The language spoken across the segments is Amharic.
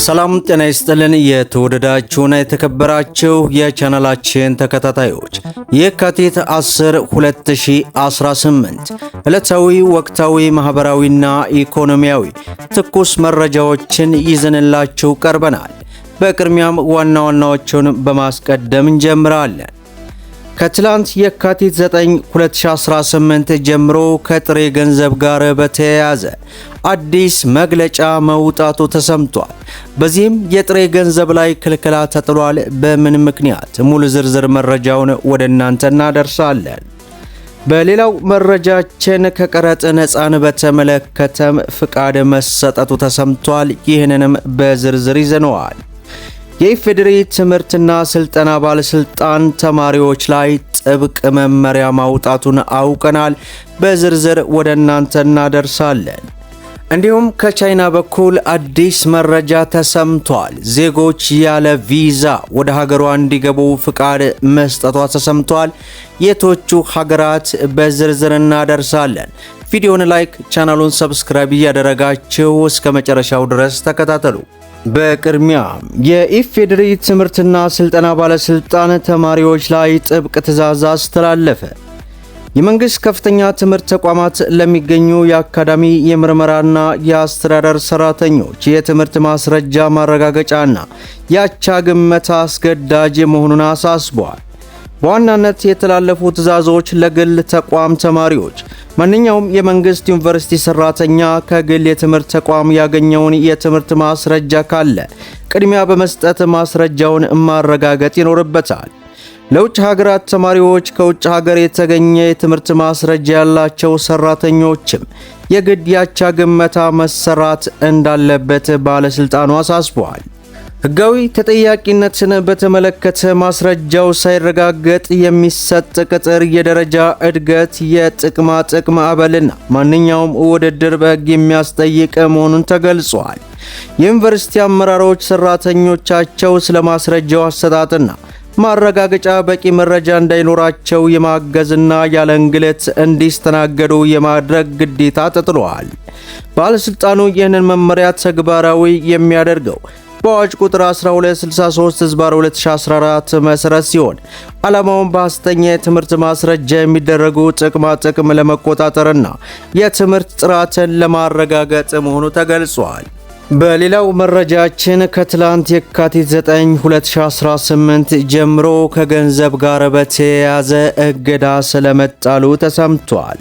ሰላም ጤና ይስጥልን። የተወደዳችሁና የተከበራችሁ የቻናላችን ተከታታዮች የካቲት 10 2018 ዕለታዊ ወቅታዊ ማህበራዊና ኢኮኖሚያዊ ትኩስ መረጃዎችን ይዘንላችሁ ቀርበናል። በቅድሚያም ዋና ዋናዎቹን በማስቀደም እንጀምራለን። ከትላንት የካቲት 9 2018 ጀምሮ ከጥሬ ገንዘብ ጋር በተያያዘ አዲስ መግለጫ መውጣቱ ተሰምቷል። በዚህም የጥሬ ገንዘብ ላይ ክልከላ ተጥሏል። በምን ምክንያት? ሙሉ ዝርዝር መረጃውን ወደ እናንተ እናደርሳለን። በሌላው መረጃችን ከቀረጥ ነፃን በተመለከተም ፍቃድ መሰጠቱ ተሰምቷል። ይህንንም በዝርዝር ይዘነዋል። የኢፌዴሪ ትምህርትና ስልጠና ባለስልጣን ተማሪዎች ላይ ጥብቅ መመሪያ ማውጣቱን አውቀናል። በዝርዝር ወደ እናንተ እናደርሳለን። እንዲሁም ከቻይና በኩል አዲስ መረጃ ተሰምቷል። ዜጎች ያለ ቪዛ ወደ ሀገሯ እንዲገቡ ፍቃድ መስጠቷ ተሰምቷል። የቶቹ ሀገራት በዝርዝር እናደርሳለን። ቪዲዮውን ላይክ፣ ቻናሉን ሰብስክራይብ እያደረጋችሁ እስከ መጨረሻው ድረስ ተከታተሉ። በቅድሚያ የኢፌዴሪ ትምህርትና ስልጠና ባለስልጣን ተማሪዎች ላይ ጥብቅ ትዕዛዝ አስተላለፈ። የመንግስት ከፍተኛ ትምህርት ተቋማት ለሚገኙ የአካዳሚ የምርመራና የአስተዳደር ሰራተኞች የትምህርት ማስረጃ ማረጋገጫና የአቻ ግመታ አስገዳጅ መሆኑን አሳስቧል። በዋናነት የተላለፉ ትዕዛዞች ለግል ተቋም ተማሪዎች ማንኛውም የመንግስት ዩኒቨርሲቲ ሰራተኛ ከግል የትምህርት ተቋም ያገኘውን የትምህርት ማስረጃ ካለ ቅድሚያ በመስጠት ማስረጃውን ማረጋገጥ ይኖርበታል። ለውጭ ሀገራት ተማሪዎች ከውጭ ሀገር የተገኘ የትምህርት ማስረጃ ያላቸው ሰራተኞችም የግድ ያቻ ግመታ መሰራት እንዳለበት ባለስልጣኑ አሳስበዋል። ሕጋዊ ተጠያቂነትን በተመለከተ ማስረጃው ሳይረጋገጥ የሚሰጥ ቅጥር፣ የደረጃ እድገት፣ የጥቅማ ጥቅም አበልና ማንኛውም ውድድር በሕግ የሚያስጠይቅ መሆኑን ተገልጿል። የዩኒቨርሲቲ አመራሮች ሰራተኞቻቸው ስለ ማስረጃው አሰጣጥና ማረጋገጫ በቂ መረጃ እንዳይኖራቸው የማገዝና ያለ እንግልት እንዲስተናገዱ የማድረግ ግዴታ ተጥሏል። ባለስልጣኑ ይህንን መመሪያ ተግባራዊ የሚያደርገው በአዋጅ ቁጥር 1263/2014 መሰረት ሲሆን ዓላማውን በሐሰተኛ የትምህርት ማስረጃ የሚደረጉ ጥቅማ ጥቅም ለመቆጣጠርና የትምህርት ጥራትን ለማረጋገጥ መሆኑ ተገልጿል። በሌላው መረጃችን ከትላንት የካቲት 9 2018 ጀምሮ ከገንዘብ ጋር በተያያዘ እገዳ ስለመጣሉ ተሰምቷል።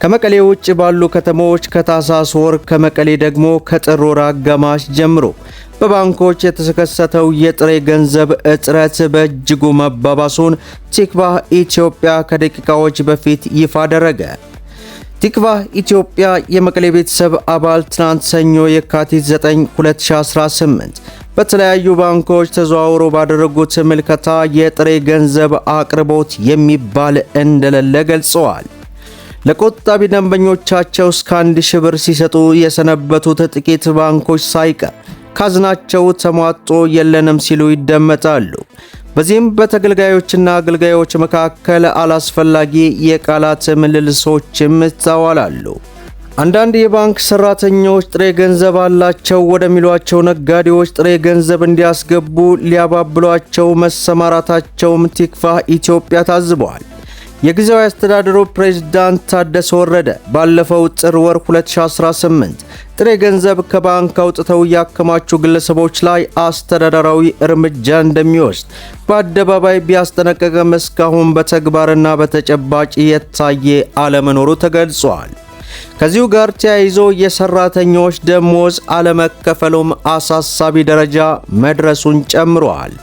ከመቀሌ ውጭ ባሉ ከተሞች ከታህሳስ ወር፣ ከመቀሌ ደግሞ ከጥር ወር አጋማሽ ጀምሮ በባንኮች የተከሰተው የጥሬ ገንዘብ እጥረት በእጅጉ መባባሱን ቲክቫህ ኢትዮጵያ ከደቂቃዎች በፊት ይፋ አደረገ። ቲክቫህ ኢትዮጵያ የመቀሌ ቤተሰብ አባል ትናንት ሰኞ የካቲት 9 2018 በተለያዩ ባንኮች ተዘዋውሮ ባደረጉት ምልከታ የጥሬ ገንዘብ አቅርቦት የሚባል እንደሌለ ገልጸዋል። ለቆጣቢ ደንበኞቻቸው እስከ 1000 ብር ሲሰጡ የሰነበቱት ጥቂት ባንኮች ሳይቀር ካዝናቸው ተሟጦ የለንም ሲሉ ይደመጣሉ። በዚህም በተገልጋዮችና አገልጋዮች መካከል አላስፈላጊ የቃላት ምልልሶችም ይስተዋላሉ። አንዳንድ የባንክ ሰራተኞች ጥሬ ገንዘብ አላቸው ወደሚሏቸው ነጋዴዎች ጥሬ ገንዘብ እንዲያስገቡ ሊያባብሏቸው መሰማራታቸውም ቲክቫህ ኢትዮጵያ ታዝበዋል። የጊዜያዊ አስተዳደሩ ፕሬዝዳንት ታደሰ ወረደ ባለፈው ጥር ወር 2018 ጥሬ ገንዘብ ከባንክ አውጥተው ያከማቹ ግለሰቦች ላይ አስተዳደራዊ እርምጃ እንደሚወስድ በአደባባይ ቢያስጠነቀቀም እስካሁን በተግባርና በተጨባጭ የታየ አለመኖሩ ተገልጿል። ከዚሁ ጋር ተያይዞ የሰራተኞች ደሞዝ አለመከፈሉም አሳሳቢ ደረጃ መድረሱን ጨምሯል።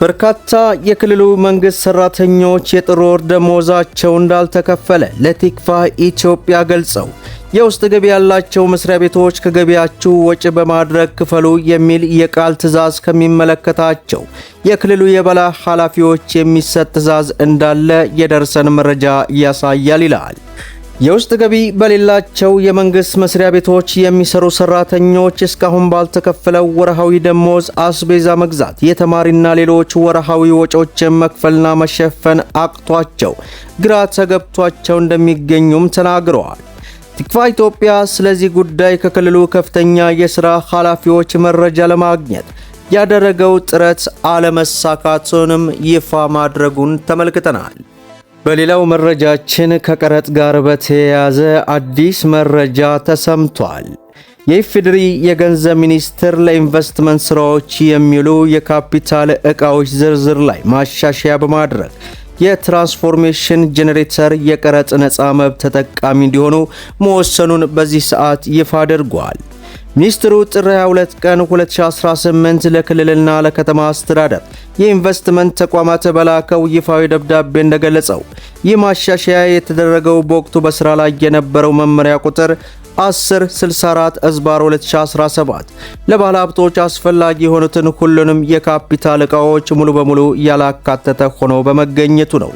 በርካታ የክልሉ መንግስት ሰራተኞች የጥር ወር ደሞዛቸው እንዳልተከፈለ ለቲክቫህ ኢትዮጵያ ገልጸው የውስጥ ገቢ ያላቸው መስሪያ ቤቶች ከገቢያችሁ ወጪ በማድረግ ክፈሉ የሚል የቃል ትዕዛዝ ከሚመለከታቸው የክልሉ የበላይ ኃላፊዎች የሚሰጥ ትዕዛዝ እንዳለ የደረሰን መረጃ ያሳያል ይላል። የውስጥ ገቢ በሌላቸው የመንግስት መስሪያ ቤቶች የሚሰሩ ሰራተኞች እስካሁን ባልተከፈለው ወርሃዊ ደሞዝ አስቤዛ መግዛት፣ የተማሪና ሌሎች ወርሃዊ ወጪዎችን መክፈልና መሸፈን አቅቷቸው ግራ ተገብቷቸው እንደሚገኙም ተናግረዋል። ቲክቫ ኢትዮጵያ ስለዚህ ጉዳይ ከክልሉ ከፍተኛ የሥራ ኃላፊዎች መረጃ ለማግኘት ያደረገው ጥረት አለመሳካቱንም ይፋ ማድረጉን ተመልክተናል። በሌላው መረጃችን ከቀረጥ ጋር በተያያዘ አዲስ መረጃ ተሰምቷል። የኢፌዴሪ የገንዘብ ሚኒስቴር ለኢንቨስትመንት ስራዎች የሚውሉ የካፒታል ዕቃዎች ዝርዝር ላይ ማሻሻያ በማድረግ የትራንስፎርሜሽን ጄኔሬተር የቀረጥ ነፃ መብት ተጠቃሚ እንዲሆኑ መወሰኑን በዚህ ሰዓት ይፋ አድርጓል። ሚኒስትሩ ጥር 22 ቀን 2018 ለክልልና ለከተማ አስተዳደር የኢንቨስትመንት ተቋማት በላከው ይፋዊ ደብዳቤ እንደገለጸው ይህ ማሻሻያ የተደረገው በወቅቱ በስራ ላይ የነበረው መመሪያ ቁጥር 1064/2017 ለባለ ሀብቶች አስፈላጊ የሆኑትን ሁሉንም የካፒታል ዕቃዎች ሙሉ በሙሉ ያላካተተ ሆኖ በመገኘቱ ነው።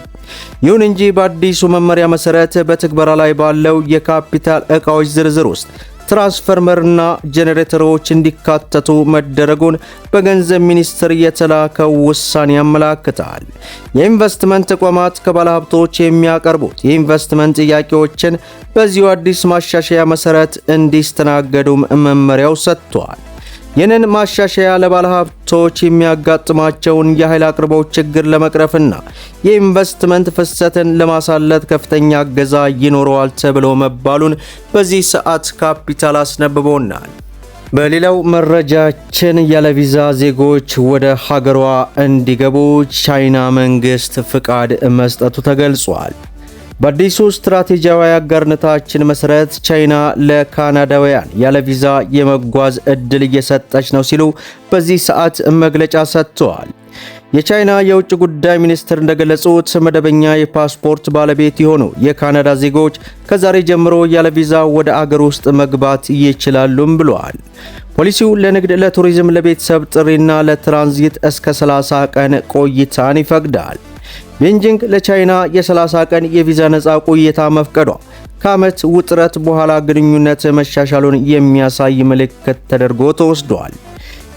ይሁን እንጂ በአዲሱ መመሪያ መሰረት በትግበራ ላይ ባለው የካፒታል ዕቃዎች ዝርዝር ውስጥ ትራንስፎርመርና ጄኔሬተሮች እንዲካተቱ መደረጉን በገንዘብ ሚኒስቴር የተላከው ውሳኔ ያመለክታል። የኢንቨስትመንት ተቋማት ከባለሀብቶች የሚያቀርቡት የኢንቨስትመንት ጥያቄዎችን በዚሁ አዲስ ማሻሻያ መሰረት እንዲስተናገዱም መመሪያው ሰጥቷል። ይህንን ማሻሻያ ለባለሀብቶች የሚያጋጥማቸውን የኃይል አቅርቦት ችግር ለመቅረፍና የኢንቨስትመንት ፍሰትን ለማሳለጥ ከፍተኛ እገዛ ይኖረዋል ተብሎ መባሉን በዚህ ሰዓት ካፒታል አስነብቦናል። በሌላው መረጃችን ያለ ቪዛ ዜጎች ወደ ሀገሯ እንዲገቡ ቻይና መንግስት ፍቃድ መስጠቱ ተገልጿል። በአዲሱ ስትራቴጂያዊ አጋርነታችን መሰረት ቻይና ለካናዳውያን ያለ ቪዛ የመጓዝ እድል እየሰጠች ነው ሲሉ በዚህ ሰዓት መግለጫ ሰጥተዋል። የቻይና የውጭ ጉዳይ ሚኒስትር እንደገለጹት መደበኛ የፓስፖርት ባለቤት የሆኑ የካናዳ ዜጎች ከዛሬ ጀምሮ ያለ ቪዛ ወደ አገር ውስጥ መግባት ይችላሉም ብለዋል። ፖሊሲው ለንግድ፣ ለቱሪዝም፣ ለቤተሰብ ጥሪና ለትራንዚት እስከ 30 ቀን ቆይታን ይፈቅዳል። ቤጂንግ ለቻይና የ30 ቀን የቪዛ ነፃ ቆይታ መፍቀዷ ከዓመት ውጥረት በኋላ ግንኙነት መሻሻሉን የሚያሳይ ምልክት ተደርጎ ተወስዷል።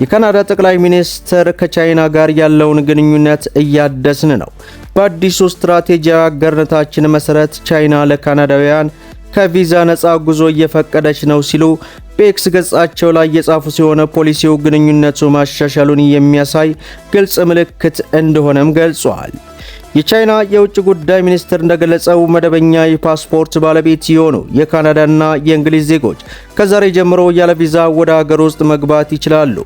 የካናዳ ጠቅላይ ሚኒስትር ከቻይና ጋር ያለውን ግንኙነት እያደስን ነው፣ በአዲሱ ስትራቴጂያዊ አጋርነታችን መሰረት ቻይና ለካናዳውያን ከቪዛ ነፃ ጉዞ እየፈቀደች ነው ሲሉ በኤክስ ገጻቸው ላይ የጻፉ ሲሆን ፖሊሲው ግንኙነቱ ማሻሻሉን የሚያሳይ ግልጽ ምልክት እንደሆነም ገልጿል። የቻይና የውጭ ጉዳይ ሚኒስትር እንደገለጸው መደበኛ የፓስፖርት ባለቤት የሆኑ የካናዳና የእንግሊዝ ዜጎች ከዛሬ ጀምሮ ያለ ቪዛ ወደ ሀገር ውስጥ መግባት ይችላሉ።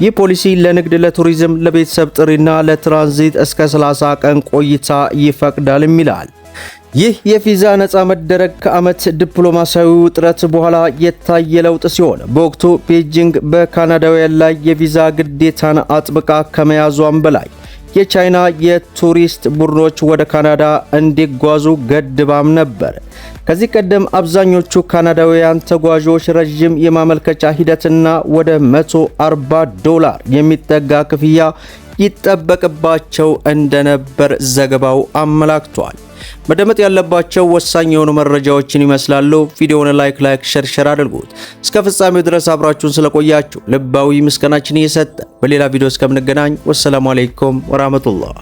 ይህ ፖሊሲ ለንግድ፣ ለቱሪዝም፣ ለቤተሰብ ጥሪና ለትራንዚት እስከ 30 ቀን ቆይታ ይፈቅዳልም ይላል። ይህ የቪዛ ነፃ መደረግ ከዓመት ዲፕሎማሲያዊ ውጥረት በኋላ የታየ ለውጥ ሲሆን በወቅቱ ቤጂንግ በካናዳውያን ላይ የቪዛ ግዴታን አጥብቃ ከመያዟም በላይ የቻይና የቱሪስት ቡድኖች ወደ ካናዳ እንዲጓዙ ገድባም ነበር። ከዚህ ቀደም አብዛኞቹ ካናዳውያን ተጓዦች ረዥም የማመልከቻ ሂደትና ወደ $140 የሚጠጋ ክፍያ ይጠበቅባቸው እንደነበር ዘገባው አመላክቷል። መደመጥ ያለባቸው ወሳኝ የሆኑ መረጃዎችን ይመስላሉ። ቪዲዮውን ላይክ ሸር አድርጉት። እስከ ፍጻሜው ድረስ አብራችሁን ስለቆያችሁ ልባዊ ምስጋናችን እየሰጠ በሌላ ቪዲዮ እስከምንገናኝ ወሰላሙ አለይኩም ወራህመቱላህ።